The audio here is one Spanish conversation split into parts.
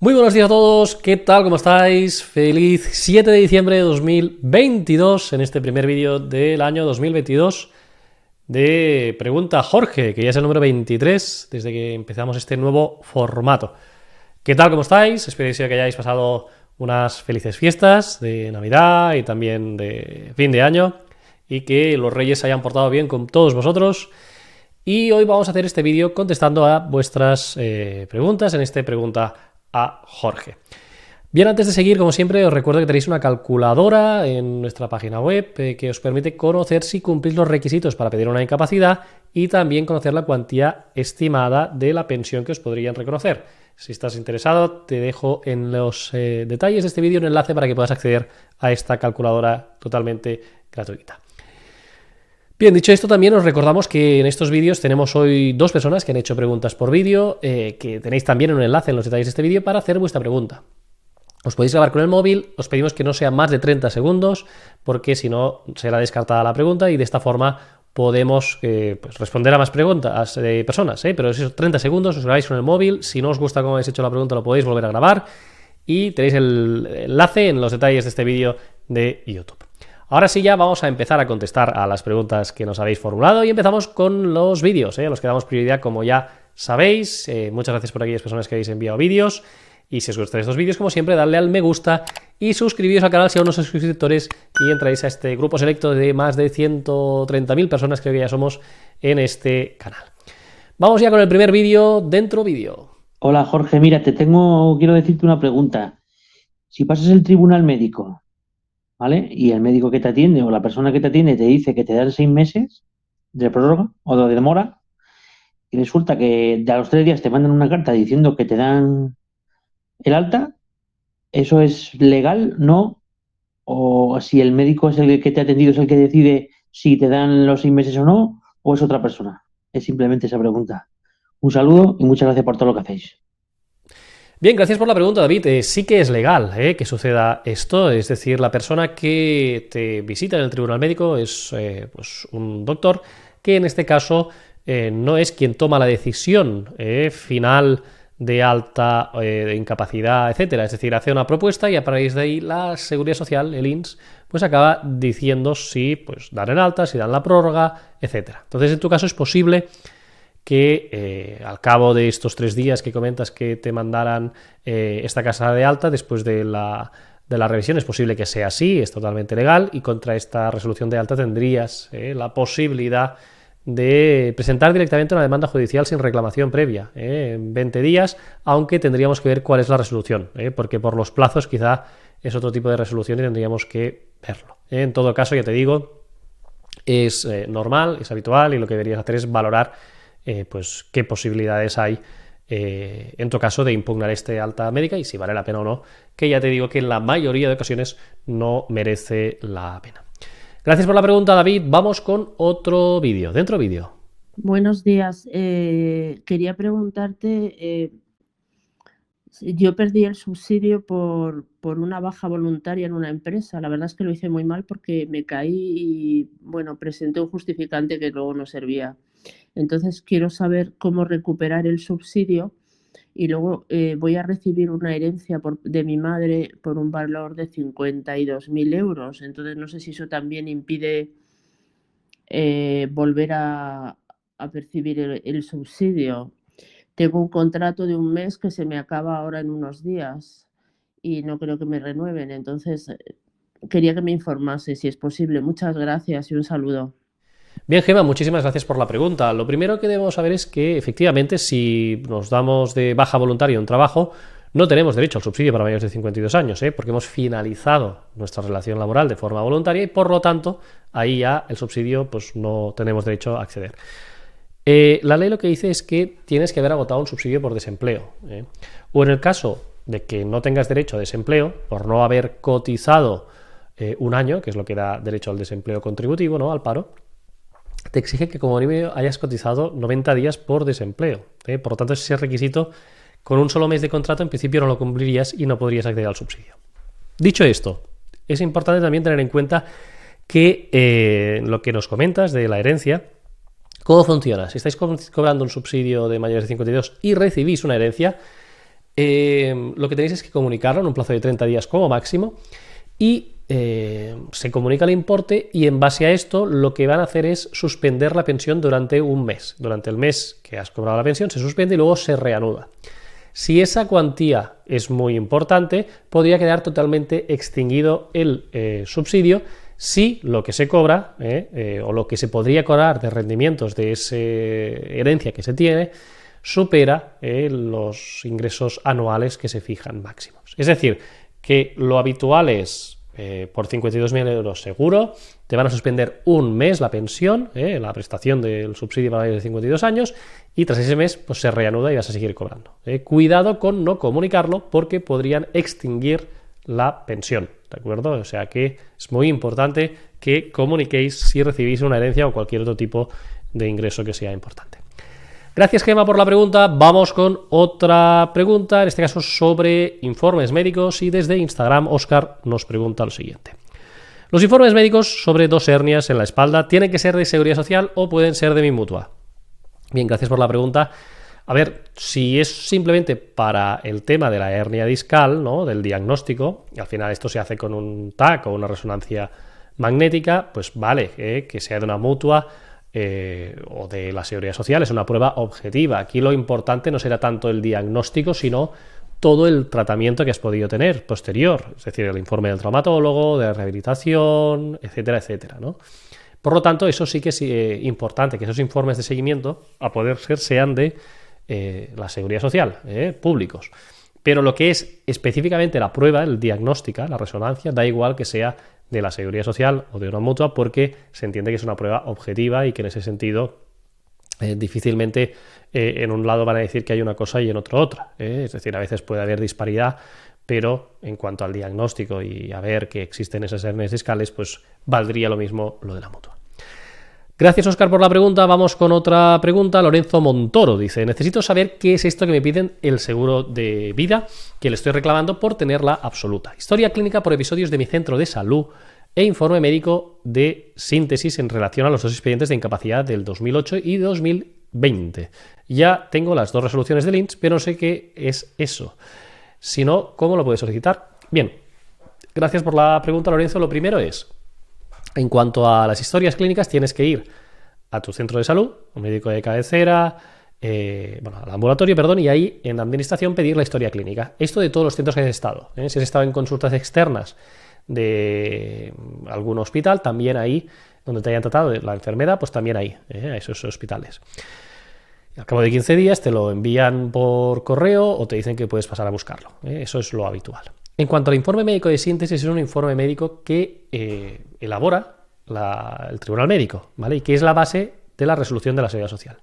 Muy buenos días a todos, ¿qué tal? ¿Cómo estáis? Feliz 7 de diciembre de 2022 en este primer vídeo del año 2022 de Pregunta Jorge, que ya es el número 23 desde que empezamos este nuevo formato. ¿Qué tal? ¿Cómo estáis? Espero que hayáis pasado unas felices fiestas de Navidad y también de fin de año y que los reyes se hayan portado bien con todos vosotros. Y hoy vamos a hacer este vídeo contestando a vuestras preguntas en este Pregunta a Jorge. Bien, antes de seguir, como siempre, os recuerdo que tenéis una calculadora en nuestra página web que os permite conocer si cumplís los requisitos para pedir una incapacidad y también conocer la cuantía estimada de la pensión que os podrían reconocer. Si estás interesado, te dejo en los detalles de este vídeo un enlace para que puedas acceder a esta calculadora totalmente gratuita. Bien, dicho esto, también os recordamos que en estos vídeos tenemos hoy dos personas que han hecho preguntas por vídeo, que tenéis también un enlace en los detalles de este vídeo para hacer vuestra pregunta. Os podéis grabar con el móvil, os pedimos que no sea más de 30 segundos, porque si no será descartada la pregunta y de esta forma podemos responder a más preguntas de personas, pero esos 30 segundos os grabáis con el móvil. Si no os gusta cómo habéis hecho la pregunta, lo podéis volver a grabar y tenéis el enlace en los detalles de este vídeo de YouTube. Ahora sí, ya vamos a empezar a contestar a las preguntas que nos habéis formulado y empezamos con los vídeos, a los que damos prioridad, como ya sabéis. Muchas gracias por aquellas personas que habéis enviado vídeos y si os gustan estos vídeos, como siempre, darle al me gusta y suscribiros al canal si aún no sois suscriptores y entráis a este grupo selecto de más de 130.000 personas, creo que ya somos en este canal. Vamos ya con el primer vídeo, dentro vídeo. Hola Jorge, mira, quiero decirte una pregunta. Si pasas el tribunal médico, ¿vale? Y el médico que te atiende o la persona que te atiende te dice que te dan 6 meses de prórroga o de demora, y resulta que a los 3 días te mandan una carta diciendo que te dan el alta, ¿eso es legal? ¿No? ¿O si el médico es el que te ha atendido es el que decide si te dan los 6 meses o no? ¿O es otra persona? Es simplemente esa pregunta. Un saludo y muchas gracias por todo lo que hacéis. Bien, gracias por la pregunta, David. Sí que es legal que suceda esto, es decir, la persona que te visita en el tribunal médico es pues un doctor que en este caso no es quien toma la decisión final de alta, de incapacidad, etcétera. Es decir, hace una propuesta y a raíz de ahí la Seguridad Social, el INS, pues acaba diciendo si pues dan en alta, si dan la prórroga, etcétera. Entonces, en tu caso es posible que al cabo de estos 3 días que comentas que te mandaran esta casa de alta, después de la revisión, es posible que sea así, es totalmente legal, y contra esta resolución de alta tendrías la posibilidad de presentar directamente una demanda judicial sin reclamación previa en 20 días, aunque tendríamos que ver cuál es la resolución, porque por los plazos quizá es otro tipo de resolución y tendríamos que verlo. En todo caso, ya te digo, es normal, es habitual, y lo que deberías hacer es valorar pues qué posibilidades hay en tu caso de impugnar este alta médica y si vale la pena o no, que ya te digo que en la mayoría de ocasiones no merece la pena. Gracias por la pregunta, David. Vamos con otro vídeo. Dentro vídeo. Buenos días. Quería preguntarte, yo perdí el subsidio por una baja voluntaria en una empresa. La verdad es que lo hice muy mal porque me caí y, bueno, presenté un justificante que luego no servía. Entonces quiero saber cómo recuperar el subsidio y luego voy a recibir una herencia de mi madre por un valor de 52.000 euros. Entonces no sé si eso también impide volver a percibir el subsidio. Tengo un contrato de un mes que se me acaba ahora en unos días y no creo que me renueven. Entonces, quería que me informase si es posible. Muchas gracias y un saludo. Bien, Gemma, muchísimas gracias por la pregunta. Lo primero que debemos saber es que, efectivamente, si nos damos de baja voluntaria en un trabajo, no tenemos derecho al subsidio para mayores de 52 años, porque hemos finalizado nuestra relación laboral de forma voluntaria y, por lo tanto, ahí ya el subsidio pues no tenemos derecho a acceder. La ley lo que dice es que tienes que haber agotado un subsidio por desempleo, o en el caso de que no tengas derecho a desempleo por no haber cotizado un año, que es lo que da derecho al desempleo contributivo, ¿no?, al paro, te exige que como mínimo hayas cotizado 90 días por desempleo. Por lo tanto, ese requisito, con un solo mes de contrato, en principio no lo cumplirías y no podrías acceder al subsidio. Dicho esto, es importante también tener en cuenta que lo que nos comentas de la herencia, ¿cómo funciona? Si estáis cobrando un subsidio de mayores de 52 y recibís una herencia, lo que tenéis es que comunicarlo en un plazo de 30 días como máximo y se comunica el importe y en base a esto lo que van a hacer es suspender la pensión durante un mes. Durante el mes que has cobrado la pensión se suspende y luego se reanuda. Si esa cuantía es muy importante, podría quedar totalmente extinguido el subsidio si lo que se cobra o lo que se podría cobrar de rendimientos de esa herencia que se tiene supera los ingresos anuales que se fijan máximos. Es decir, que lo habitual es por 52.000 euros seguro, te van a suspender un mes la pensión, la prestación del subsidio para mayores de 52 años, y tras ese mes pues se reanuda y vas a seguir cobrando. Cuidado con no comunicarlo porque podrían extinguir la pensión, ¿de acuerdo? O sea que es muy importante que comuniquéis si recibís una herencia o cualquier otro tipo de ingreso que sea importante. Gracias, Gemma, por la pregunta. Vamos con otra pregunta, en este caso sobre informes médicos, y desde Instagram Óscar nos pregunta lo siguiente. ¿Los informes médicos sobre 2 hernias en la espalda tienen que ser de Seguridad Social o pueden ser de mi mutua? Bien, gracias por la pregunta. A ver, si es simplemente para el tema de la hernia discal, ¿no?, del diagnóstico, y al final esto se hace con un TAC o una resonancia magnética, pues vale, que sea de una mutua o de la Seguridad Social, es una prueba objetiva. Aquí lo importante no será tanto el diagnóstico, sino todo el tratamiento que has podido tener posterior, es decir, el informe del traumatólogo, de la rehabilitación, etcétera, etcétera, ¿no? Por lo tanto, eso sí que es importante, que esos informes de seguimiento, a poder ser, sean de la Seguridad Social, públicos. Pero lo que es específicamente la prueba, el diagnóstica, la resonancia, da igual que sea de la Seguridad Social o de una mutua, porque se entiende que es una prueba objetiva y que en ese sentido difícilmente en un lado van a decir que hay una cosa y en otro otra. Es decir, a veces puede haber disparidad, pero en cuanto al diagnóstico y a ver que existen esas hernias discales, pues valdría lo mismo lo de la mutua. Gracias, Óscar, por la pregunta. Vamos con otra pregunta. Lorenzo Montoro dice: necesito saber qué es esto que me piden el seguro de vida, que le estoy reclamando por tenerla absoluta. Historia clínica por episodios de mi centro de salud e informe médico de síntesis en relación a los 2 expedientes de incapacidad del 2008 y 2020. Ya tengo las 2 resoluciones del INS, pero no sé qué es eso. Si no, ¿cómo lo puedes solicitar? Bien, gracias por la pregunta, Lorenzo. Lo primero es, en cuanto a las historias clínicas, tienes que ir a tu centro de salud, un médico de cabecera, al ambulatorio, y ahí en la administración pedir la historia clínica. Esto de todos los centros que has estado. Si has estado en consultas externas de algún hospital, también ahí, donde te hayan tratado la enfermedad, pues también ahí, a esos hospitales. Al cabo de 15 días te lo envían por correo o te dicen que puedes pasar a buscarlo. Eso es lo habitual. En cuanto al informe médico de síntesis, es un informe médico que elabora el Tribunal Médico, ¿vale? Y que es la base de la resolución de la Seguridad Social.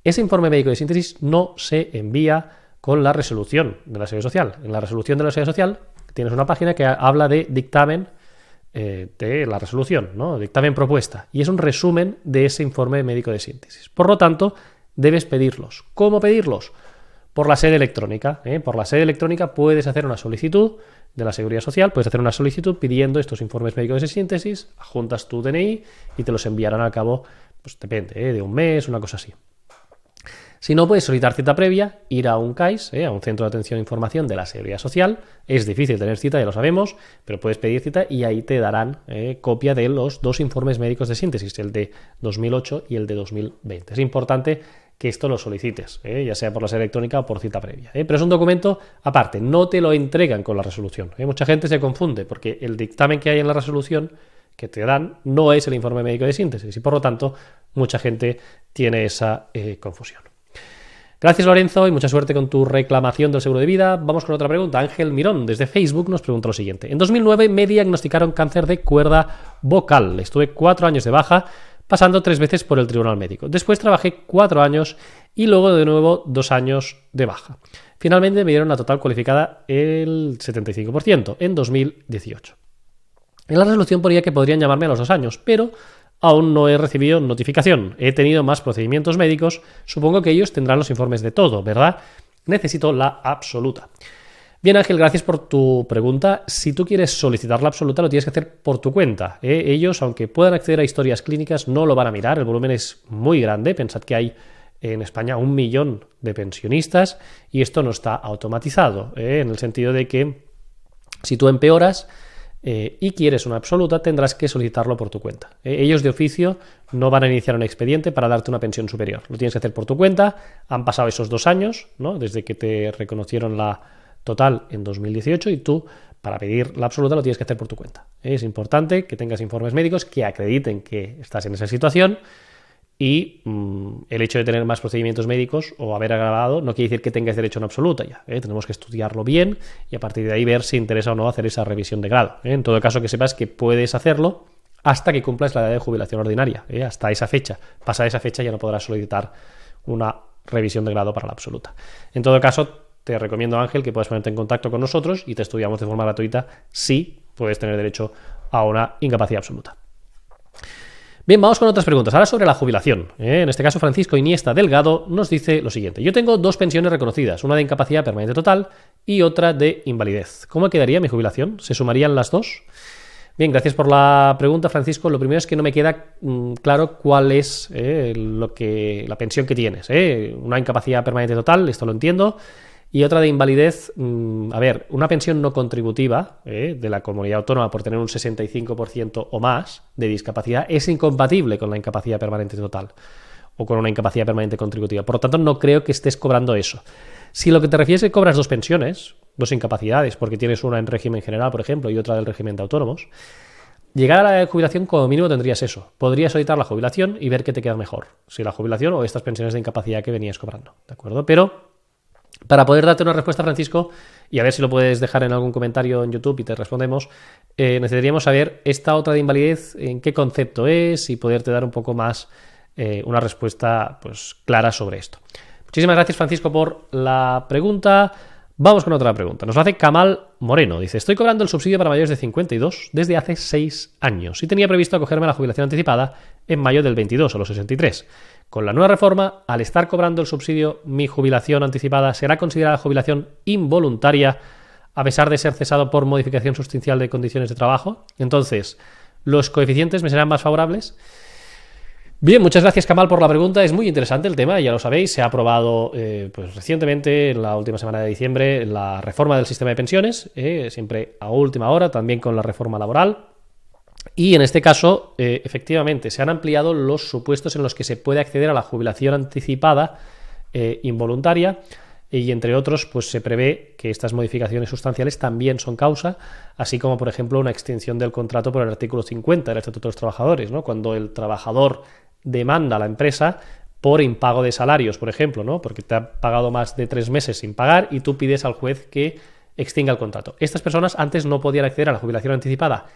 Ese informe médico de síntesis no se envía con la resolución de la Seguridad Social. En la resolución de la Seguridad Social tienes una página que habla de dictamen de la resolución, ¿no? Dictamen propuesta. Y es un resumen de ese informe médico de síntesis. Por lo tanto, debes pedirlos. ¿Cómo pedirlos? Por la sede electrónica. Por la sede electrónica puedes hacer una solicitud de la Seguridad Social, puedes hacer una solicitud pidiendo estos informes médicos de síntesis, adjuntas tu DNI y te los enviarán al cabo, pues depende, de un mes, una cosa así. Si no, puedes solicitar cita previa, ir a un CAIS, a un centro de atención e información de la Seguridad Social. Es difícil tener cita, ya lo sabemos, pero puedes pedir cita y ahí te darán copia de los 2 informes médicos de síntesis, el de 2008 y el de 2020. Es importante que esto lo solicites, ya sea por la sede electrónica o por cita previa. Pero es un documento aparte, no te lo entregan con la resolución. Mucha gente se confunde porque el dictamen que hay en la resolución que te dan no es el informe médico de síntesis y por lo tanto mucha gente tiene esa confusión. Gracias, Lorenzo, y mucha suerte con tu reclamación del seguro de vida. Vamos con otra pregunta. Ángel Mirón, desde Facebook, nos pregunta lo siguiente. En 2009 me diagnosticaron cáncer de cuerda vocal. Estuve 4 años de baja, pasando 3 veces por el Tribunal Médico. Después trabajé 4 años y luego de nuevo 2 años de baja. Finalmente me dieron la total cualificada el 75% en 2018. En la resolución ponía que podrían llamarme a los 2 años, pero aún no he recibido notificación. He tenido más procedimientos médicos. Supongo que ellos tendrán los informes de todo, ¿verdad? Necesito la absoluta. Bien, Ángel, gracias por tu pregunta. Si tú quieres solicitar la absoluta, lo tienes que hacer por tu cuenta. Ellos, aunque puedan acceder a historias clínicas, no lo van a mirar. El volumen es muy grande. Pensad que hay en España 1 millón de pensionistas y esto no está automatizado, en el sentido de que si tú empeoras y quieres una absoluta, tendrás que solicitarlo por tu cuenta. Ellos de oficio no van a iniciar un expediente para darte una pensión superior. Lo tienes que hacer por tu cuenta. Han pasado esos 2 años, ¿no?, desde que te reconocieron la total en 2018 y tú, para pedir la absoluta, lo tienes que hacer por tu cuenta. Es importante que tengas informes médicos que acrediten que estás en esa situación y el hecho de tener más procedimientos médicos o haber agravado no quiere decir que tengas derecho a una absoluta ya. Tenemos que estudiarlo bien y a partir de ahí ver si interesa o no hacer esa revisión de grado. En todo caso, que sepas que puedes hacerlo hasta que cumplas la edad de jubilación ordinaria. Hasta esa fecha. Pasada esa fecha ya no podrás solicitar una revisión de grado para la absoluta. En todo caso, te recomiendo, Ángel, que puedas ponerte en contacto con nosotros y te estudiamos de forma gratuita si puedes tener derecho a una incapacidad absoluta. Bien, vamos con otras preguntas. Ahora sobre la jubilación. En este caso, Francisco Iniesta Delgado nos dice lo siguiente. Yo tengo 2 pensiones reconocidas, una de incapacidad permanente total y otra de invalidez. ¿Cómo quedaría mi jubilación? ¿Se sumarían las 2? Bien, gracias por la pregunta, Francisco. Lo primero es que no me queda claro cuál es la pensión que tienes. Una incapacidad permanente total, esto lo entiendo. Y otra de invalidez, a ver, una pensión no contributiva de la comunidad autónoma por tener un 65% o más de discapacidad es incompatible con la incapacidad permanente total o con una incapacidad permanente contributiva. Por lo tanto, no creo que estés cobrando eso. Si lo que te refieres es que cobras 2 pensiones, 2 incapacidades, porque tienes una en régimen general, por ejemplo, y otra del régimen de autónomos, llegar a la edad de jubilación como mínimo tendrías eso. Podrías solicitar la jubilación y ver qué te queda mejor, si la jubilación o estas pensiones de incapacidad que venías cobrando, ¿de acuerdo? Pero para poder darte una respuesta, Francisco, y a ver si lo puedes dejar en algún comentario en YouTube y te respondemos, necesitaríamos saber esta otra de invalidez, en qué concepto es y poderte dar un poco más una respuesta pues clara sobre esto. Muchísimas gracias, Francisco, por la pregunta. Vamos con otra pregunta. Nos lo hace Kamal Moreno. Dice, estoy cobrando el subsidio para mayores de 52 desde hace 6 años y tenía previsto acogerme a la jubilación anticipada en mayo del 22 a los 63. Con la nueva reforma, al estar cobrando el subsidio, mi jubilación anticipada será considerada jubilación involuntaria a pesar de ser cesado por modificación sustancial de condiciones de trabajo. Entonces, ¿los coeficientes me serán más favorables? Bien, muchas gracias, Kamal, por la pregunta. Es muy interesante el tema, ya lo sabéis. Se ha aprobado pues recientemente, en la última semana de diciembre, la reforma del sistema de pensiones, siempre a última hora, también con la reforma laboral. Y en este caso, efectivamente, se han ampliado los supuestos en los que se puede acceder a la jubilación anticipada involuntaria y, entre otros, pues se prevé que estas modificaciones sustanciales también son causa, así como, por ejemplo, una extinción del contrato por el artículo 50 del Estatuto de los Trabajadores, ¿no? Cuando el trabajador demanda a la empresa por impago de salarios, por ejemplo, ¿no? Porque te ha pagado más de 3 meses sin pagar y tú pides al juez que extinga el contrato. Estas personas antes no podían acceder a la jubilación anticipada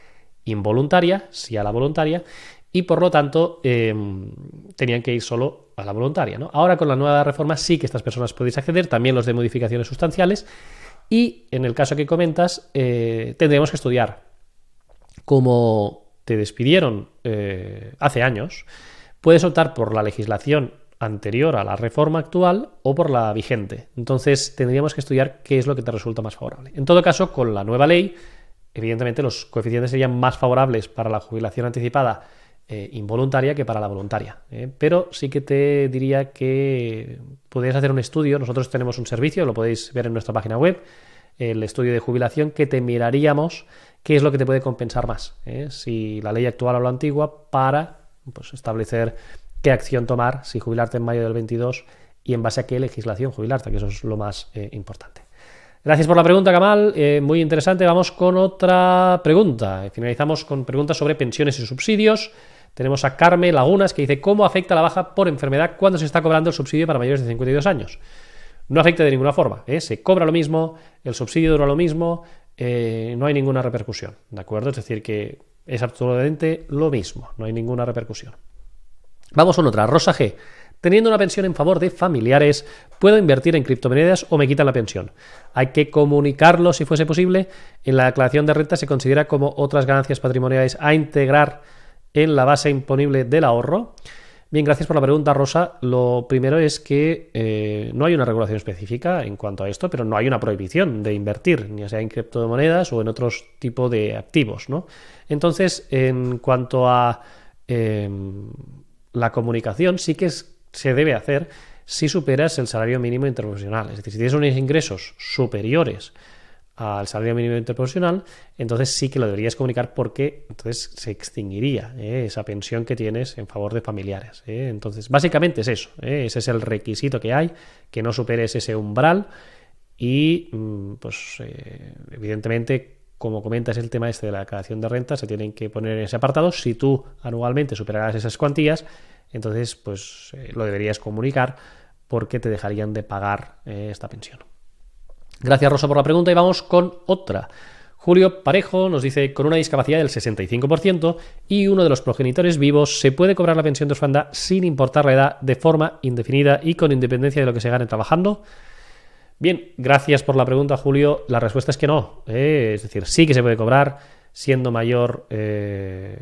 involuntaria, sí a la voluntaria, y por lo tanto tenían que ir solo a la voluntaria, ¿no? Ahora con la nueva reforma sí que estas personas podéis acceder, también los de modificaciones sustanciales, y en el caso que comentas tendremos que estudiar cómo te despidieron hace años. Puedes optar por la legislación anterior a la reforma actual o por la vigente. Entonces tendríamos que estudiar qué es lo que te resulta más favorable. En todo caso, con la nueva ley, evidentemente los coeficientes serían más favorables para la jubilación anticipada involuntaria que para la voluntaria. Pero sí que te diría que podrías hacer un estudio. Nosotros tenemos un servicio, lo podéis ver en nuestra página web, el estudio de jubilación, que te miraríamos qué es lo que te puede compensar más, si la ley actual o la antigua, para pues establecer qué acción tomar, si jubilarte en mayo del 22 y en base a qué legislación jubilarte, que eso es lo más importante. Gracias por la pregunta, Kamal, muy interesante. Vamos con otra pregunta. Finalizamos con preguntas sobre pensiones y subsidios. Tenemos a Carmen Lagunas, que dice, ¿cómo afecta la baja por enfermedad cuando se está cobrando el subsidio para mayores de 52 años? No afecta de ninguna forma, se cobra lo mismo, el subsidio dura lo mismo, no hay ninguna repercusión, ¿de acuerdo? Es decir, que es absolutamente lo mismo, no hay ninguna repercusión. Vamos con otra. Rosa G. Teniendo una pensión en favor de familiares, ¿puedo invertir en criptomonedas o me quitan la pensión? Hay que comunicarlo si fuese posible. En la declaración de renta se considera como otras ganancias patrimoniales a integrar en la base imponible del ahorro. Bien, gracias por la pregunta, Rosa. Lo primero es que no hay una regulación específica en cuanto a esto, pero no hay una prohibición de invertir, ya sea en criptomonedas o en otros tipos de activos, ¿no? Entonces, en cuanto a la comunicación, sí que se debe hacer si superas el salario mínimo interprofesional. Es decir, si tienes unos ingresos superiores al salario mínimo interprofesional, entonces sí que lo deberías comunicar, porque entonces se extinguiría esa pensión que tienes en favor de familiares. Entonces, básicamente es eso. Ese es el requisito que hay, que no superes ese umbral y, pues, evidentemente, como comentas el tema este de la declaración de renta, se tienen que poner en ese apartado. Si tú anualmente superarás esas cuantías, entonces, pues, lo deberías comunicar, porque te dejarían de pagar esta pensión. Gracias, Rosa, por la pregunta, y vamos con otra. Julio Parejo nos dice: con una discapacidad del 65% y uno de los progenitores vivos, ¿se puede cobrar la pensión de orfandad sin importar la edad, de forma indefinida y con independencia de lo que se gane trabajando? Bien, gracias por la pregunta, Julio. La respuesta es que no. Es decir, sí que se puede cobrar siendo mayor,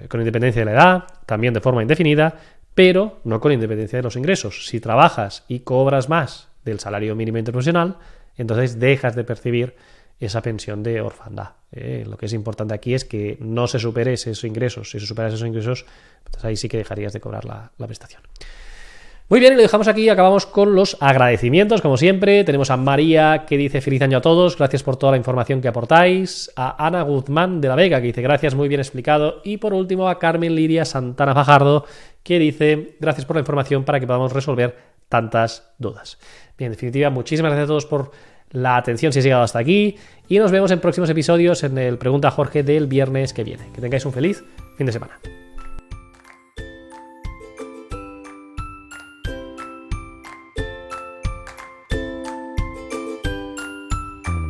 con independencia de la edad, también de forma indefinida, pero no con independencia de los ingresos. Si trabajas y cobras más del salario mínimo interprofesional, entonces dejas de percibir esa pensión de orfandad. Lo que es importante aquí es que no se supere esos ingresos. Si se superas esos ingresos, entonces ahí sí que dejarías de cobrar la prestación. Muy bien, y lo dejamos aquí. Acabamos con los agradecimientos, como siempre. Tenemos a María, que dice: feliz año a todos, gracias por toda la información que aportáis. A Ana Guzmán de la Vega, que dice: gracias, muy bien explicado. Y por último a Carmen Lidia Santana Fajardo, que dice: gracias por la información para que podamos resolver tantas dudas. Bien, en definitiva, muchísimas gracias a todos por la atención si has llegado hasta aquí, y nos vemos en próximos episodios en el Pregunta Jorge del viernes que viene. Que tengáis un feliz fin de semana.